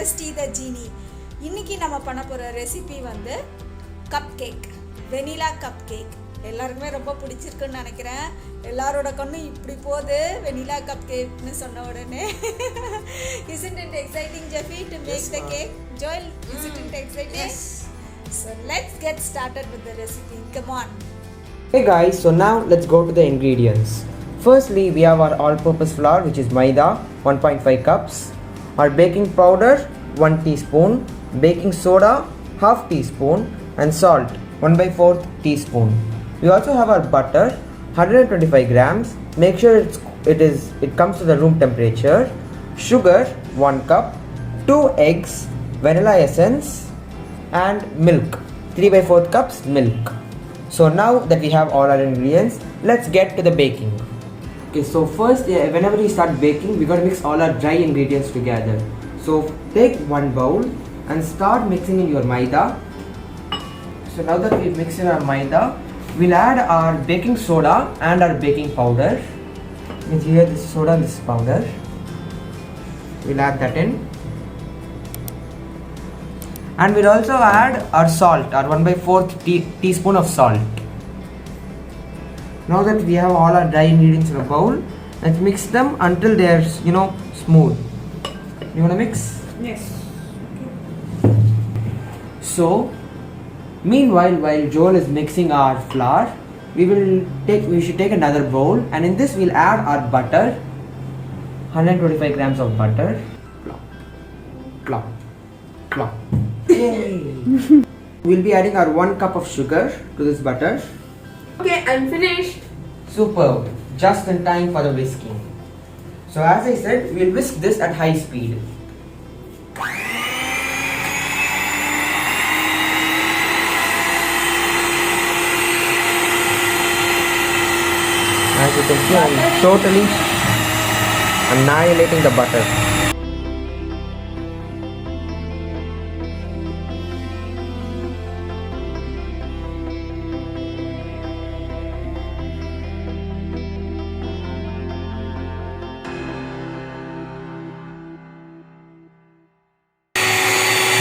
Kristi the Genie. இன்னைக்கு நம்ம பண்ண போற ரெசிபி வந்து cupcake, vanilla cupcake. எல்லாருக்குமே ரொம்ப பிடிச்சிருக்குன்னு நினைக்கிறேன். எல்லாரோட கண்ணும் இப்படி போகுது vanilla cupcake னு சொன்ன உடனே. Isn't it exciting, Jeffy, to make the cake? Joel, isn't it exciting? Yes. So let's get started with the recipe. Come on. Hey guys, so now let's go to the ingredients. Firstly, we have our all-purpose flour, which is maida, 1.5 cups. Our baking powder, 1 teaspoon. Baking soda, half teaspoon. And salt, 1/4 teaspoon. We also have our butter, 125 grams. Make sure it comes to the room temperature. Sugar, 1 cup. 2 eggs, vanilla essence, and milk, 3/4 cups milk. So now that we have all our ingredients, let's get to the baking. Okay, so first, whenever we start baking, we're going to mix all our dry ingredients together. So take one bowl and start mixing in your maida. So now that we've mixed in our maida, we'll add our baking soda and our baking powder. Means here this is soda and this is powder. We'll add that in. And we'll also add our salt, our 1/4 teaspoon of salt. Now that we have all our dry ingredients in a bowl, let's mix them until they are, smooth. You want to mix? Yes. So, meanwhile, while Joel is mixing our flour, we should take another bowl, and in this we'll add our butter, 125 grams of butter. Plop, plop. Yay! We'll be adding our 1 cup of sugar to this butter. Okay, I'm finished. Superb. Just in time for the whisking. So as I said, we'll whisk this at high speed. As you can see, I'm totally annihilating the butter.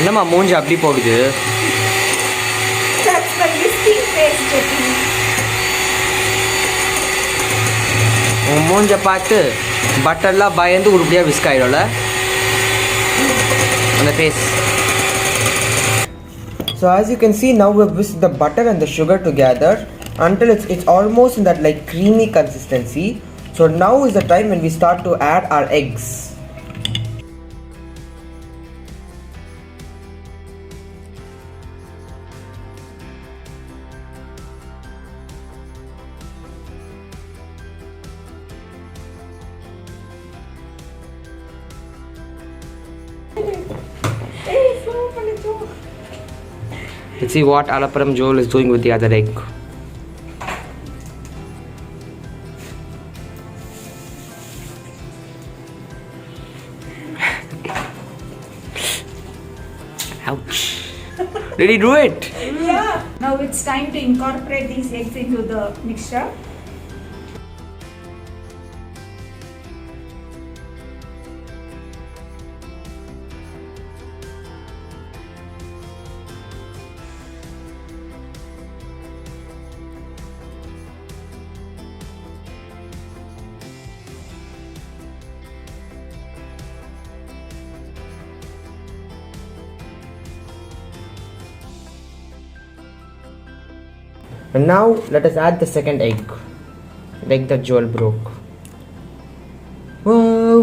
என்னம்மா மூஞ்சி அப்படி போகுது? That's my whisking face, Jeffy. உன் மூஞ்ச பார்த்து பட்டர்லாம் பயந்து உருப்படியாக whisk ஆகிடும்ல அந்த face. So as you can see, now we've whisked the butter and the sugar together until it's almost in that like creamy consistency. So now is the time when we start to add our eggs. Let's see what Alappuram Joel is doing with the other egg. Ouch. Did he do it? Yeah. Now it's time to incorporate these eggs into the mixture. And now let us add the second egg. The egg that Joel broke. Whoa!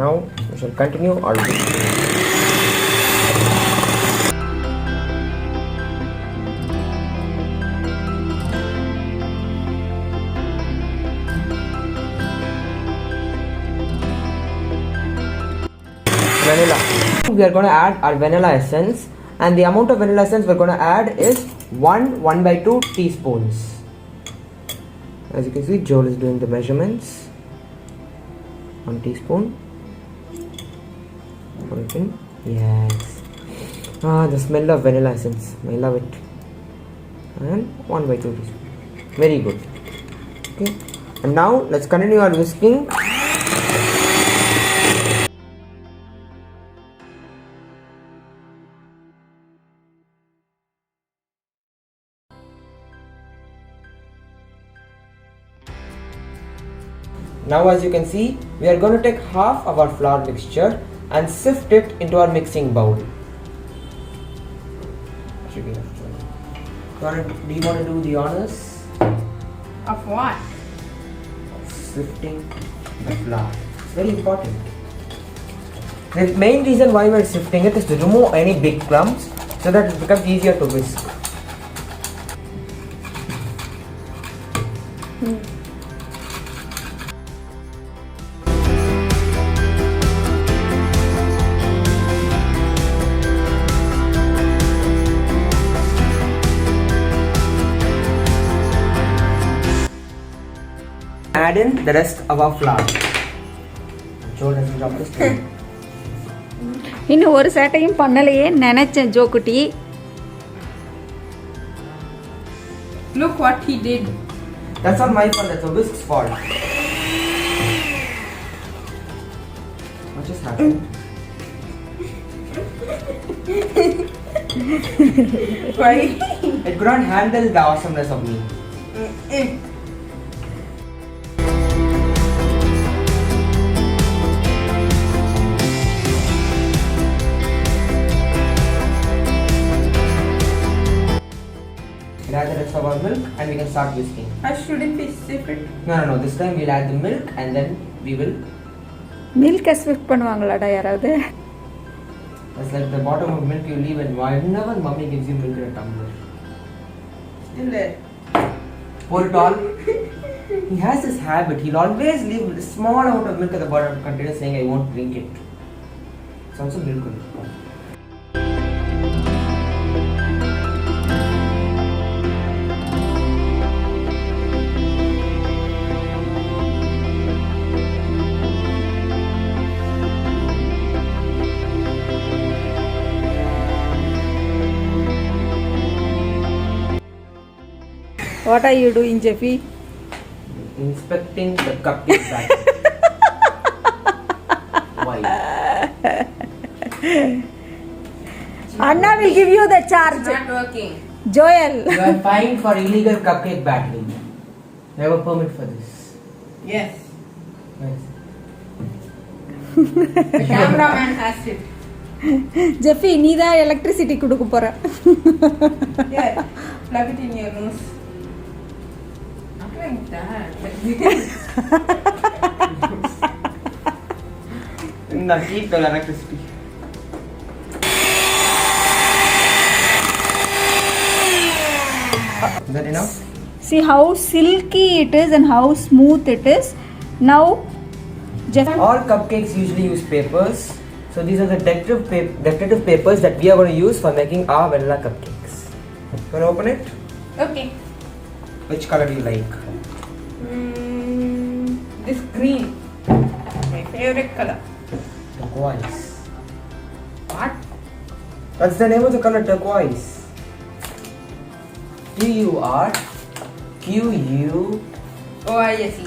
Now we shall continue our whisking. Vanilla. We are going to add our vanilla essence. And the amount of vanilla essence we're going to add is 1/2 teaspoons. As you can see, Joel is doing the measurements. 1 teaspoon. Yes. The smell of vanilla essence. I love it. And 1/2 teaspoon. Very good. Okay. And now let's continue our whisking. Now as you can see, we are going to take half of our flour mixture and sift it into our mixing bowl. Should be enough. Do you want to do the honors? Of what? Sifting the flour. It's very important. The main reason why we are sifting it is to remove any big clumps so that it becomes easier to whisk. Add in the rest of our flour. Joel doesn't drop this thing. இன்னும் ஒரு சேட்டையும் பண்ணலையே நினைச்சேன் ஜோக்குட்டி. Look what he did. That's not my fault, that's a whisk's fault. What just happened? Why? It could not handle the awesomeness of me. We'll add the rest of our milk and we can start whisking. I shouldn't be secret. No. This time we'll add the milk and then we will. Milk swift பண்ணுவாங்களாடா யாராவது? It's like the bottom of milk you leave and whenever mommy gives you milk in a tumbler. Still there. Pour it all. He has this habit. He'll always leave a small amount of milk at the bottom of the container saying I won't drink it. It's also milk. What are you doing, Jeffy? Inspecting the cupcake bag. Why? Anna will give you the It's charge. not working. Joel. You are fined for illegal cupcake battling. You have a permit for this. Yes. Yes. The cameraman has it. ஜெஃபி நீ தான் electricity கொடுக்க போற. Yeah. Plug it in your nose. Not like that. Now keep the electricity. Is that enough? See how silky it is and how smooth it is. Now Jeffy. All cupcakes usually use papers. So these are the decorative papers that we are going to use for making our vanilla cupcakes. You want to open it? Okay. Which color do you like? This green. My favorite color. Turquoise. What? That's the name of the color, turquoise. OISE.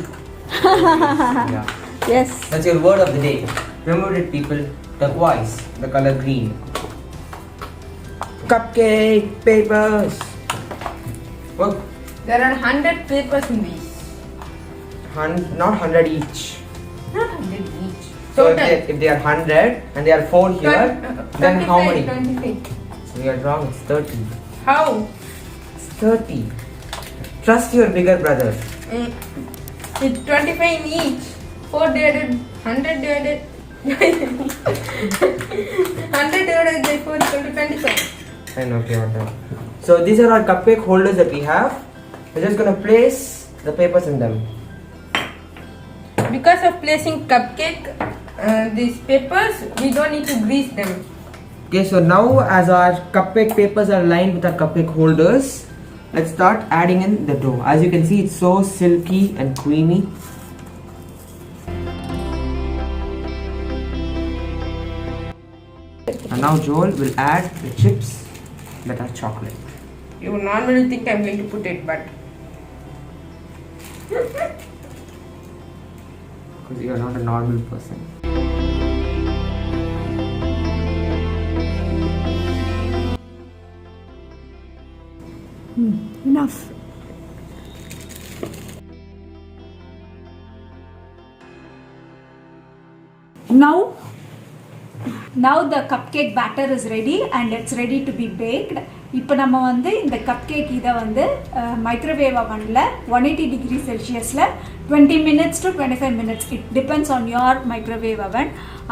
Yeah. Yes. That's your word of the day. Remember it, people. Turquoise, the color green. Cupcake papers. Well, There are 100 papers in these. not 100 each. Not 100 each. So Total. if they are 100 and they are 4 here, then how many? 25. So you are wrong, it's 30. How? It's 30. Trust your bigger brother. It's 25 in each. 4 divided 100 divided 100 divided by 4 equal to 25. I know, okay, whatever. So these are our cupcake holders that we have. We're just gonna place the papers in them. Because of placing cupcake, these papers, we don't need to grease them. Okay, so now as our cupcake papers are lined with our cupcake holders, let's start adding in the dough. As you can see, it's so silky and creamy. And now Joel will add the chips that are chocolate. You normally think I'm going to put it, but Because you are not a normal person. Enough. Now the cupcake batter is ready and it's ready to be baked. இப்போ நம்ம வந்து இந்த cupcake இதை வந்து microwave அவனில் 180 degree Celsiusல 20 minutes to 25 minutes, it depends on your microwave oven.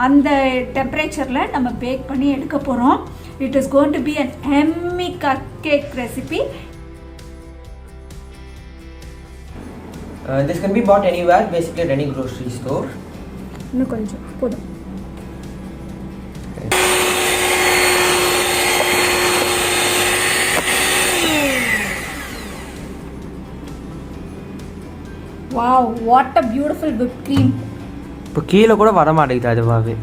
அந்த டெம்பரேச்சரில் நம்ம பேக் பண்ணி எடுக்க போகிறோம். It is going to be an yummy cupcake recipe. This can be bought anywhere, basically at any grocery store. இன்னும் கொஞ்சம் போதும். Wow, what a beautiful whipped cream. இப்போ கீழே கூட வர மாட்டேங்குது அதுவாகவே.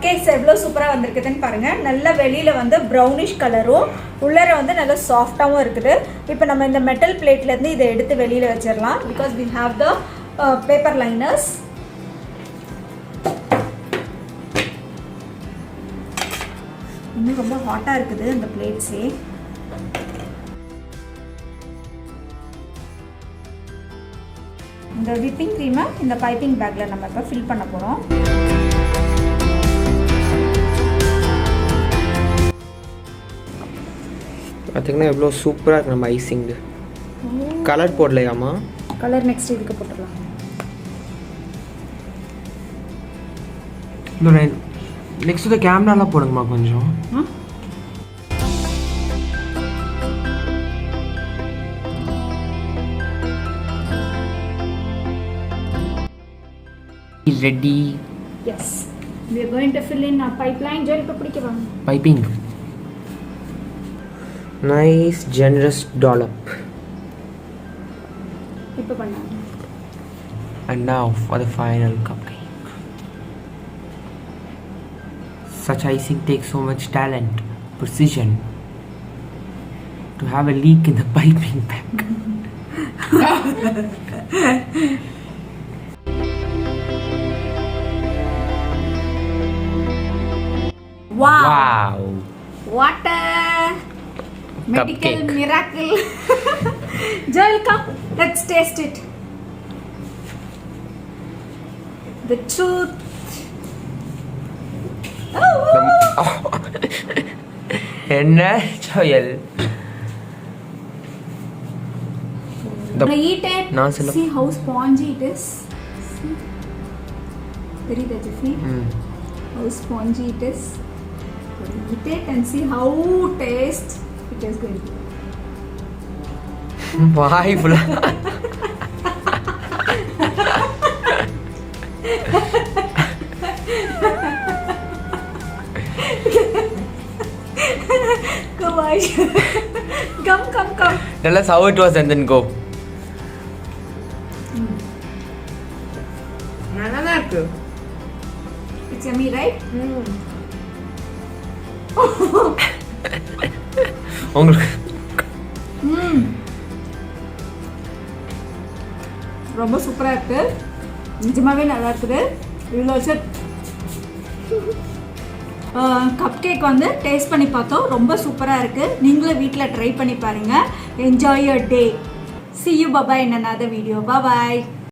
கேக்ஸ் எவ்வளோ சூப்பராக வந்திருக்குதுன்னு பாருங்கள். நல்ல வெளியில் வந்து ப்ரௌனிஷ் கலரும் உள்ளர வந்து நல்ல சாஃப்டாகவும் இருக்குது. இப்போ நம்ம இந்த மெட்டல் பிளேட்லேருந்து இதை எடுத்து வெளியில் வச்சிடலாம். Because we have the paper liners. இன்னும் ரொம்ப ஹாட்டாக இருக்குது இந்த பிளேட்ஸே. இந்த விப்பிங் க்ரீமை இந்த பைப்பிங் பேக்கில் நம்ம இப்போ ஃபில் பண்ண போகிறோம். பார்த்தீங்கன்னா எவ்வளோ சூப்பராக இருக்கு நம்ம ஐசிங்கு. கலர் போடலையாமா? கலர் நெக்ஸ்ட் இதுக்கு போட்டுடலாம். நெக்ஸ்ட் இந்த கேமராலாம் போடுங்கம்மா கொஞ்சம். Ready. Yes. We are going to fill in a pipeline. Gel pe pidikka Piping. Nice generous dollop. ipo panna. And now for the final cupcake. Such icing takes so much talent, precision to have a leak in the piping bag. Wow. What a medical Cupcake. miracle. Joel, come. Let's taste it. The truth. என்ன Joel? Eat it. See how spongy it is. See. Very tasty. How spongy it is. Eat it and see how taste it is going to be. வாய் ஃபுல்லா. Come on. Come. Tell us how it was and then go. நல்லா இருக்கு. It's yummy, right? உங்களுக்கு ரொம்ப சூப்பரா இருக்கு. நிஜமாவே நல்லா இருக்குது. கப் கேக் வந்து டேஸ்ட் பண்ணி பார்த்தோம். ரொம்ப சூப்பராக இருக்குது. நீங்களும் வீட்டில் ட்ரை பண்ணி பாருங்கள். Enjoy your day. See you bye-bye in another video. Bye-bye.